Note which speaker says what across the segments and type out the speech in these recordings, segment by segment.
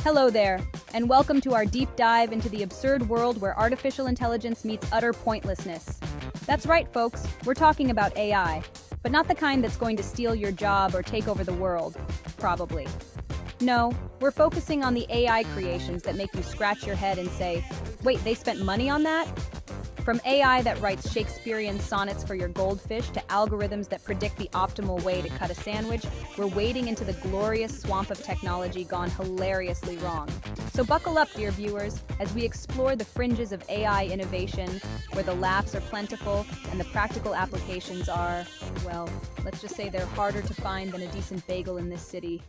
Speaker 1: Hello there, and welcome to our deep dive into the absurd world where artificial intelligence meets utter pointlessness. That's right, folks, we're talking about AI, but not the kind that's going to steal your job or take over the world, probably. No, we're focusing on the AI creations that make you scratch your head and say, wait, they spent money on that? From AI that writes Shakespearean sonnets for your goldfish to algorithms that predict the optimal way to cut a sandwich, we're wading into the glorious swamp of technology gone hilariously wrong. So buckle up, dear viewers, as we explore the fringes of AI innovation, where the laughs are plentiful and the practical applications are, well, let's just say they're harder to find than a decent bagel in this city.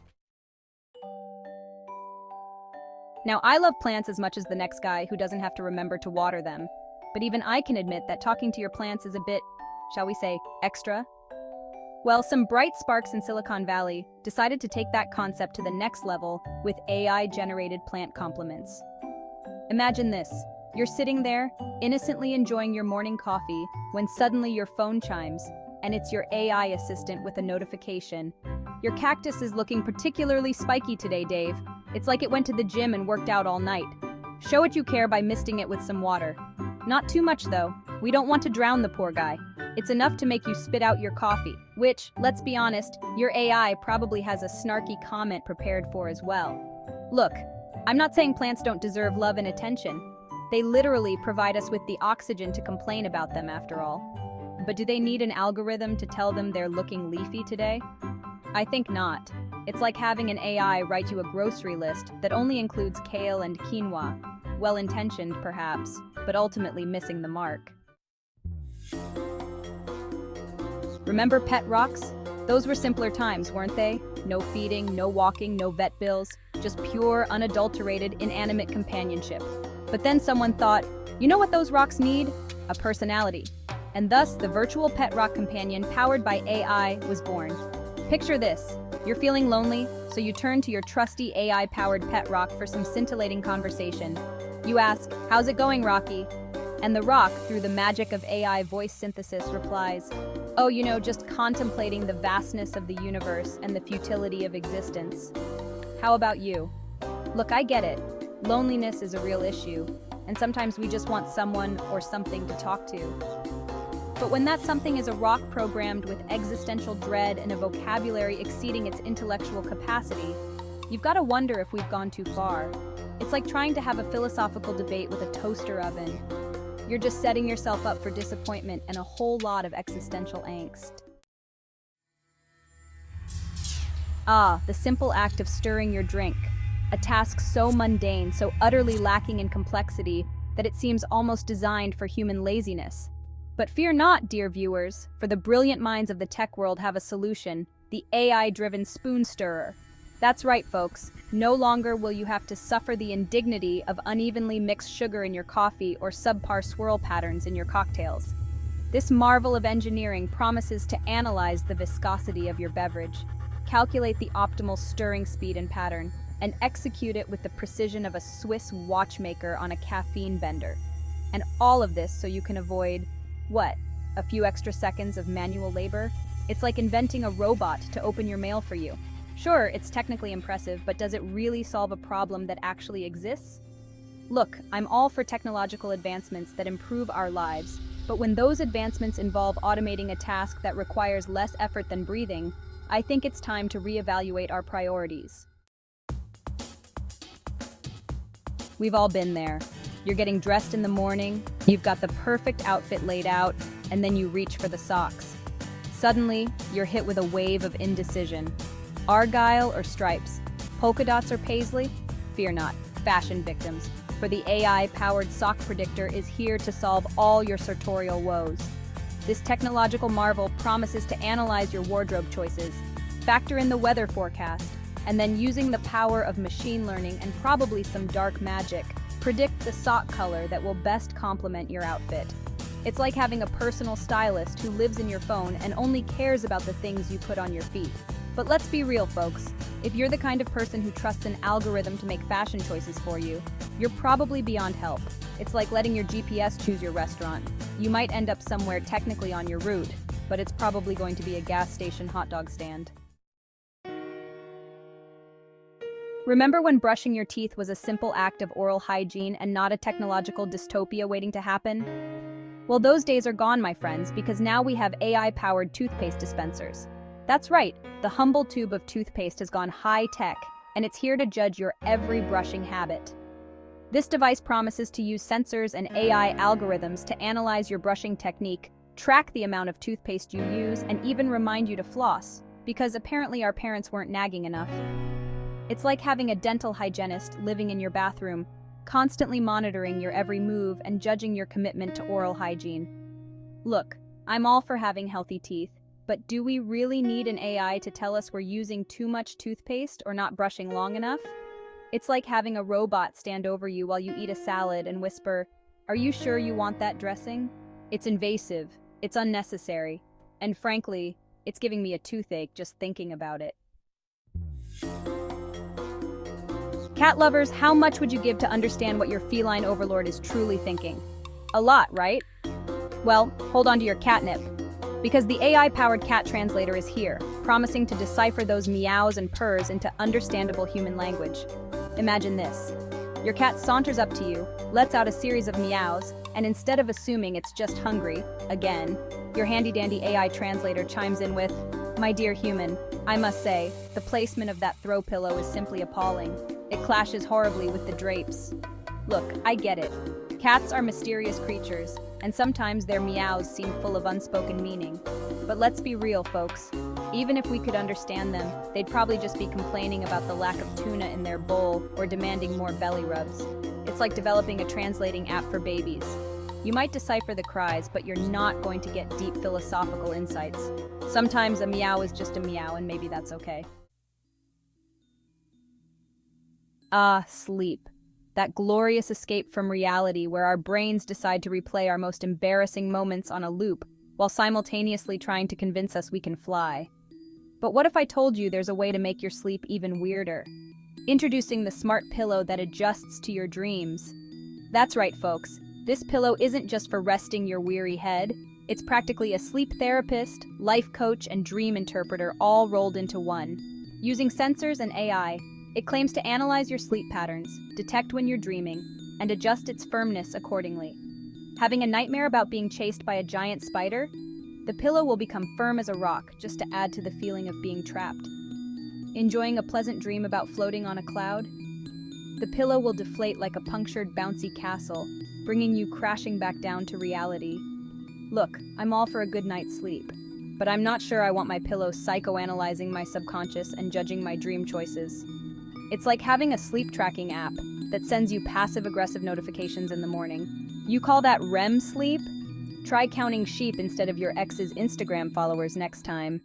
Speaker 1: Now, I love plants as much as the next guy who doesn't have to remember to water them. But even I can admit that talking to your plants is a bit, shall we say, extra? Well, some bright sparks in Silicon Valley decided to take that concept to the next level with AI-generated plant compliments. Imagine this. You're sitting there, innocently enjoying your morning coffee, when suddenly your phone chimes, and it's your AI assistant with a notification. Your cactus is looking particularly spiky today, Dave. It's like it went to the gym and worked out all night. Show it you care by misting it with some water. Not too much, though. We don't want to drown the poor guy. It's enough to make you spit out your coffee, which, let's be honest, your AI probably has a snarky comment prepared for as well. Look, I'm not saying plants don't deserve love and attention. They literally provide us with the oxygen to complain about them, after all. But do they need an algorithm to tell them they're looking leafy today? I think not. It's like having an AI write you a grocery list that only includes kale and quinoa. Well-intentioned, perhaps, but ultimately missing the mark. Remember pet rocks? Those were simpler times, weren't they? No feeding, no walking, no vet bills, just pure, unadulterated, inanimate companionship. But then someone thought, you know what those rocks need? A personality. And thus, the virtual pet rock companion powered by AI was born. Picture this. You're feeling lonely, so you turn to your trusty AI-powered pet rock for some scintillating conversation. You ask, how's it going, Rocky? And the rock, through the magic of AI voice synthesis, replies, oh, just contemplating the vastness of the universe and the futility of existence. How about you? Look, I get it. Loneliness is a real issue, and sometimes we just want someone or something to talk to. But when that something is a rock programmed with existential dread and a vocabulary exceeding its intellectual capacity, you've got to wonder if we've gone too far. It's like trying to have a philosophical debate with a toaster oven. You're just setting yourself up for disappointment and a whole lot of existential angst. Ah, the simple act of stirring your drink. A task so mundane, so utterly lacking in complexity, that it seems almost designed for human laziness. But fear not, dear viewers, for the brilliant minds of the tech world have a solution, the AI-driven spoon stirrer. That's right, folks. No longer will you have to suffer the indignity of unevenly mixed sugar in your coffee or subpar swirl patterns in your cocktails. This marvel of engineering promises to analyze the viscosity of your beverage, calculate the optimal stirring speed and pattern, and execute it with the precision of a Swiss watchmaker on a caffeine bender. And all of this so you can avoid what? A few extra seconds of manual labor? It's like inventing a robot to open your mail for you. Sure, it's technically impressive, but does it really solve a problem that actually exists? Look, I'm all for technological advancements that improve our lives, but when those advancements involve automating a task that requires less effort than breathing, I think it's time to reevaluate our priorities. We've all been there. You're getting dressed in the morning, you've got the perfect outfit laid out, and then you reach for the socks. Suddenly, you're hit with a wave of indecision. Argyle or stripes? Polka dots or paisley? Fear not, fashion victims, for the AI-powered sock predictor is here to solve all your sartorial woes. This technological marvel promises to analyze your wardrobe choices, factor in the weather forecast, and then using the power of machine learning and probably some dark magic, predict the sock color that will best complement your outfit. It's like having a personal stylist who lives in your phone and only cares about the things you put on your feet. But let's be real, folks. If you're the kind of person who trusts an algorithm to make fashion choices for you, you're probably beyond help. It's like letting your GPS choose your restaurant. You might end up somewhere technically on your route, but it's probably going to be a gas station hot dog stand. Remember when brushing your teeth was a simple act of oral hygiene and not a technological dystopia waiting to happen? Well, those days are gone, my friends, because now we have AI-powered toothpaste dispensers. That's right, the humble tube of toothpaste has gone high-tech, and it's here to judge your every brushing habit. This device promises to use sensors and AI algorithms to analyze your brushing technique, track the amount of toothpaste you use, and even remind you to floss, because apparently our parents weren't nagging enough. It's like having a dental hygienist living in your bathroom, constantly monitoring your every move and judging your commitment to oral hygiene. Look, I'm all for having healthy teeth, but do we really need an AI to tell us we're using too much toothpaste or not brushing long enough? It's like having a robot stand over you while you eat a salad and whisper, "Are you sure you want that dressing?" It's invasive, it's unnecessary, and frankly, it's giving me a toothache just thinking about it. Cat lovers, how much would you give to understand what your feline overlord is truly thinking? A lot, right? Well, hold on to your catnip, because the AI-powered cat translator is here, promising to decipher those meows and purrs into understandable human language. Imagine this. Your cat saunters up to you, lets out a series of meows, and instead of assuming it's just hungry, again, your handy-dandy AI translator chimes in with, "My dear human, I must say, the placement of that throw pillow is simply appalling. It clashes horribly with the drapes." Look, I get it. Cats are mysterious creatures, and sometimes their meows seem full of unspoken meaning. But let's be real, folks. Even if we could understand them, they'd probably just be complaining about the lack of tuna in their bowl or demanding more belly rubs. It's like developing a translating app for babies. You might decipher the cries, but you're not going to get deep philosophical insights. Sometimes a meow is just a meow, and maybe that's okay. Ah, sleep. That glorious escape from reality where our brains decide to replay our most embarrassing moments on a loop while simultaneously trying to convince us we can fly. But what if I told you there's a way to make your sleep even weirder? Introducing the smart pillow that adjusts to your dreams. That's right, folks. This pillow isn't just for resting your weary head. It's practically a sleep therapist, life coach, and dream interpreter all rolled into one. Using sensors and AI, it claims to analyze your sleep patterns, detect when you're dreaming, and adjust its firmness accordingly. Having a nightmare about being chased by a giant spider? The pillow will become firm as a rock just to add to the feeling of being trapped. Enjoying a pleasant dream about floating on a cloud? The pillow will deflate like a punctured, bouncy castle, bringing you crashing back down to reality. Look, I'm all for a good night's sleep, but I'm not sure I want my pillow psychoanalyzing my subconscious and judging my dream choices. It's like having a sleep tracking app that sends you passive-aggressive notifications in the morning. You call that REM sleep? Try counting sheep instead of your ex's Instagram followers next time.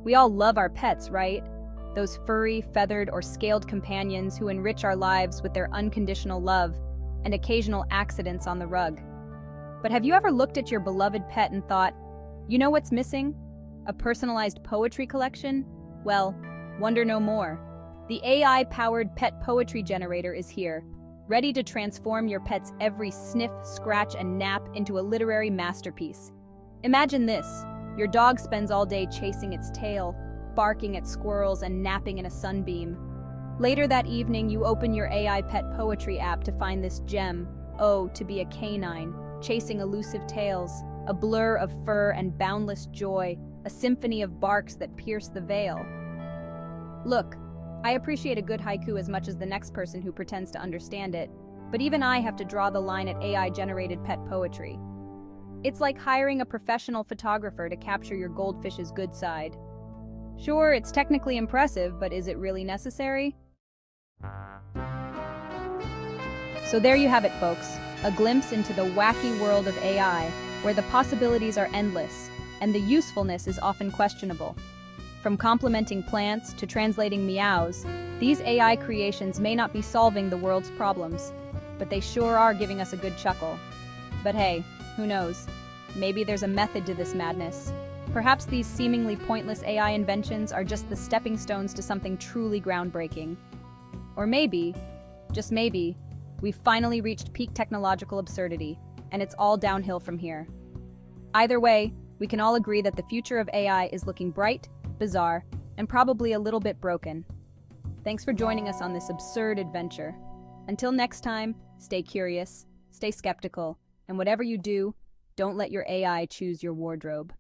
Speaker 1: We all love our pets, right? Those furry, feathered, or scaled companions who enrich our lives with their unconditional love and occasional accidents on the rug. But have you ever looked at your beloved pet and thought, you know what's missing? A personalized poetry collection? Well, wonder no more. The AI-powered pet poetry generator is here, ready to transform your pet's every sniff, scratch, and nap into a literary masterpiece. Imagine this. Your dog spends all day chasing its tail, barking at squirrels, and napping in a sunbeam. Later that evening, you open your AI pet poetry app to find this gem, oh, to be a canine, chasing elusive tails, a blur of fur and boundless joy, a symphony of barks that pierce the veil. Look, I appreciate a good haiku as much as the next person who pretends to understand it, but even I have to draw the line at AI-generated pet poetry. It's like hiring a professional photographer to capture your goldfish's good side. Sure, it's technically impressive, but is it really necessary? So there you have it, folks, a glimpse into the wacky world of AI, where the possibilities are endless, and the usefulness is often questionable. From complementing plants to translating meows, these AI creations may not be solving the world's problems, but they sure are giving us a good chuckle. But hey, who knows? Maybe there's a method to this madness. Perhaps these seemingly pointless AI inventions are just the stepping stones to something truly groundbreaking. Or maybe, just maybe, we've finally reached peak technological absurdity, and it's all downhill from here. Either way, we can all agree that the future of AI is looking bright, bizarre, and probably a little bit broken. Thanks for joining us on this absurd adventure. Until next time, stay curious, stay skeptical, and whatever you do, don't let your AI choose your wardrobe.